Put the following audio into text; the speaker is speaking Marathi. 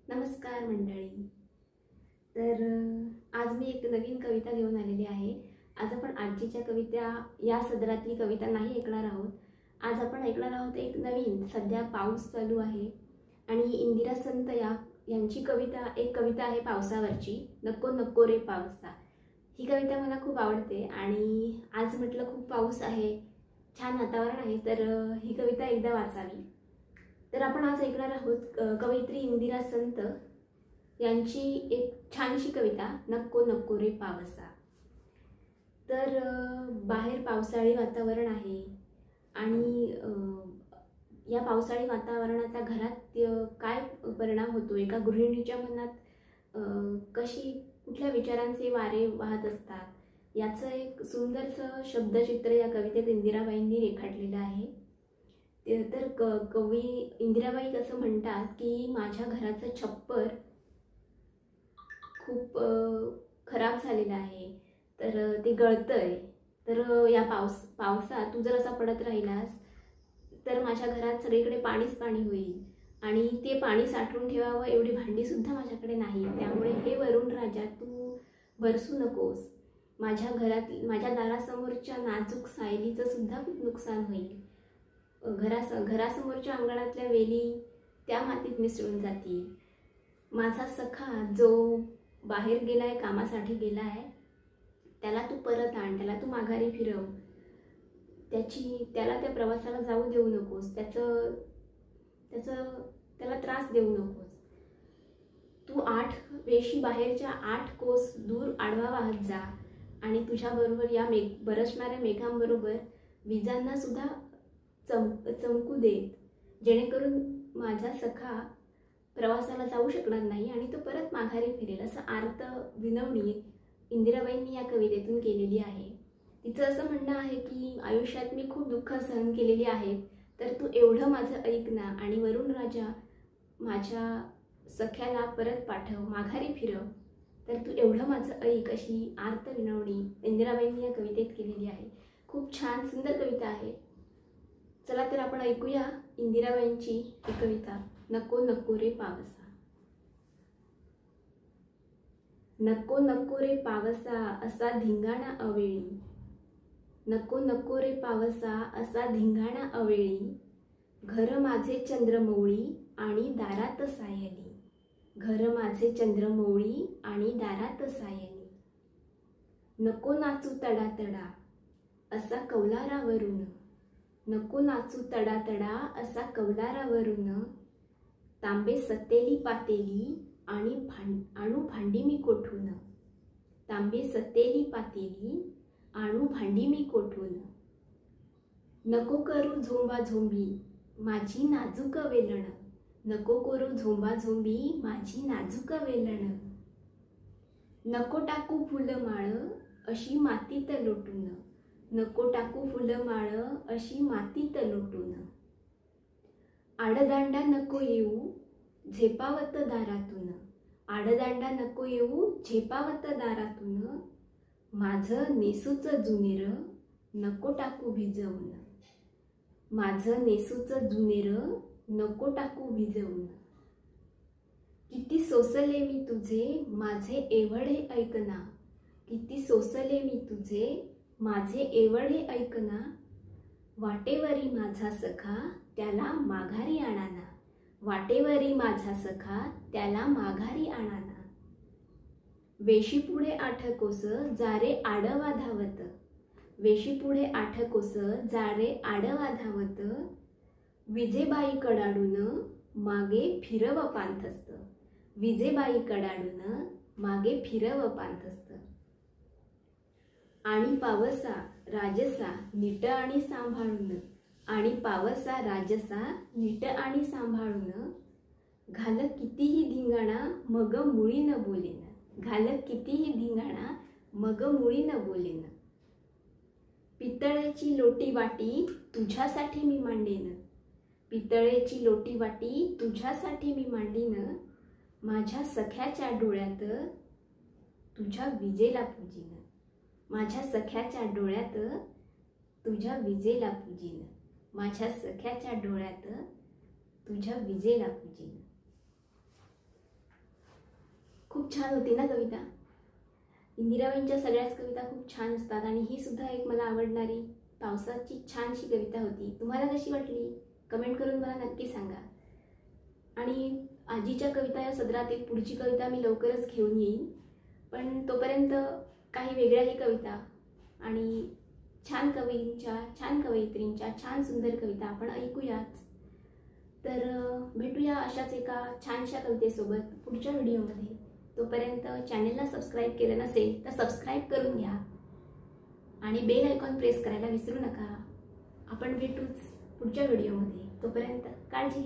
नमस्कार मंडळी. तर आज मी एक नवीन कविता घेऊन आलेली आहे. आज आपण आजीच्या कविता या सदरातली कविता नाही ऐकणार आहोत. आज आपण ऐकणार आहोत एक नवीन, सध्या पाऊस चालू आहे आणि इंदिरा संत यांची एक कविता आहे पावसावरची, नको नको रे पावसा. ही कविता मला खूप आवडते आणि आज म्हटलं खूप पाऊस आहे, छान वातावरण आहे, तर ही कविता एकदा वाचावी. तर आपण आज ऐकणार आहोत कवयित्री इंदिरा संत यांची एक छानशी कविता, नको नको रे पावसा. तर बाहेर पावसाळी वातावरण आहे आणि या पावसाळी वातावरणाचा घरात काय परिणाम होतो, एका गृहिणीच्या मनात कुठल्या विचारांचे वारे वाहत असतात, याचं एक सुंदरसं शब्दचित्र या कवितेत इंदिराबाईंनी रेखाटलेलं आहे. तर कवी इंदिराबाई असं म्हणतात की माझ्या घराचं छप्पर खूप खराब झालेलं आहे, तर ते गळतंय. तर या पावसात तू जर असा पडत राहिलास तर माझ्या घरात सगळीकडे पाणीच पाणी होईल आणि ते पाणी साठवून ठेवावं एवढी भांडीसुद्धा माझ्याकडे नाही. त्यामुळे हे वरुण राजा, तू बरसू नकोस. माझ्या दारासमोरच्या नाजूक सायलीचं सुद्धा खूप नुकसान होईल. घरासमोरच्या अंगणातल्या वेली त्या मातीत मिसळून जातील. माझा सखा जो बाहेर गेलाय, कामासाठी गेलाय, त्याला तू परत आण, त्याला तू माघारी फिरव. त्याला त्या प्रवासाला जाऊ देऊ नकोस, त्याला त्रास देऊ नकोस. तू 8 वेशी बाहेरच्या 8 कोस दूर आडवा वाहत जा आणि तुझ्याबरोबर या बरसणाऱ्या मेघांबरोबर विजांना सुद्धा चमकू देत, जेणेकरून माझा सखा प्रवासाला जाऊ शकणार नाही आणि तो परत माघारी फिरेल. असं आर्त विनवणी इंदिराबाईंनी या कवितेतून केलेली आहे. तिचं असं म्हणणं आहे की आयुष्यात मी खूप दुःख सहन केलेली आहेत, तर तू एवढं माझं ऐक ना आणि वरुण राजा माझ्या सख्याला परत पाठव, माघारी फिरव, तर तू एवढं माझं ऐक, अशी आर्त विनवणी इंदिराबाईंनी या कवितेत केलेली आहे. खूप छान सुंदर कविता आहे. चला तर आपण ऐकूया इंदिराबाईंची ही कविता, नको नको रे पावसा. नको नको रे पावसा असा धिंगाणा अवेळी, नको नको रे पावसा असा धिंगाणा अवेळी, घर माझे चंद्रमौळी आणि दारात सायली, घर माझे चंद्रमौळी आणि दारात सायली. नको नाचू तडा तडा असा कौलारावरून, नको नाचू तडा तडा असा कौलारावरून, तांबे सतेली पातेली आणू भांडी मी कोठून, तांबे सतेली पातेली आणू भांडी मी कोठून. नको करू झोंबा झोंबी माझी नाजूक वेलण, नको करू झोंबा झोंबी माझी नाजूक वेलण, नको टाकू फुलमाळ अशी मातीत लोटून, नको टाकू फुलमाळ अशी मातीत लोटून. आडदांडा नको येऊ झेपावत दारातून, आडदांडा नको येऊ झेपावत दारातून, माझं नेसूच जुनेर नको टाकू भिजवून, माझं नेसूच जुनेर नको टाकू भिजवून. किती सोसले मी तुझे माझे एवढे ऐकना, किती सोसले मी तुझे माझे एवढे ऐकना, वाटेवरी माझा सखा त्याला माघारी आणाना, वाटेवरी माझा सखा त्याला माघारी आणाना. वेशी पुढे 8 कोस जारे आडवा धावत, वेशी पुढे 8 कोस जारे आडवा धावत, विजेबाई कडाडून मागे फिरव पांथस्त, विजेबाई कडाडून मागे फिरव पांथस्त. आणि पावसा राजसा नीट आणि सांभाळून, आणि पावसा राजसा नीट आणि सांभाळून, घाल कितीही धिंगाणा मग मुळी न बोलेन, घाल कितीही धिंगाणा मग मुळी न बोलेन. पितळेची लोटी वाटी तुझ्यासाठी मी मांडेन, पितळेची लोटी वाटी तुझ्यासाठी मी मांडीन, माझ्या सख्याच्या डोळ्यात तुझ्या विजेला पूजीन, माझ्या सख्याच्या डोळ्यात तुझ्या विजेला पूजीन, माझ्या सख्याच्या डोळ्यात तुझ्या विजेला पूजीन. खूप छान होती ना कविता. इंदिराबाईंच्या सगळ्याच कविता खूप छान असतात आणि ही सुद्धा एक मला आवडणारी पावसाची छानशी कविता होती. तुम्हाला कशी वाटली कमेंट करून मला नक्की सांगा. आणि आजीच्या कविता या सदरातील पुढची कविता मी लवकरच घेऊन येईन. पण तोपर्यंत काही वेगळ्याही कविता आणि छान कवींच्या, छान कवयित्रींच्या छान सुंदर कविता आपण ऐकूयाच. तर भेटूया अशाच एका छानशा कवितेसोबत पुढच्या व्हिडिओमध्ये. तोपर्यंत चॅनलला सबस्क्राईब केलं नसेल तर सबस्क्राईब करून घ्या आणि बेल आयकॉन प्रेस करायला विसरू नका. आपण भेटूच पुढच्या व्हिडिओमध्ये. तोपर्यंत काळजी घ्या.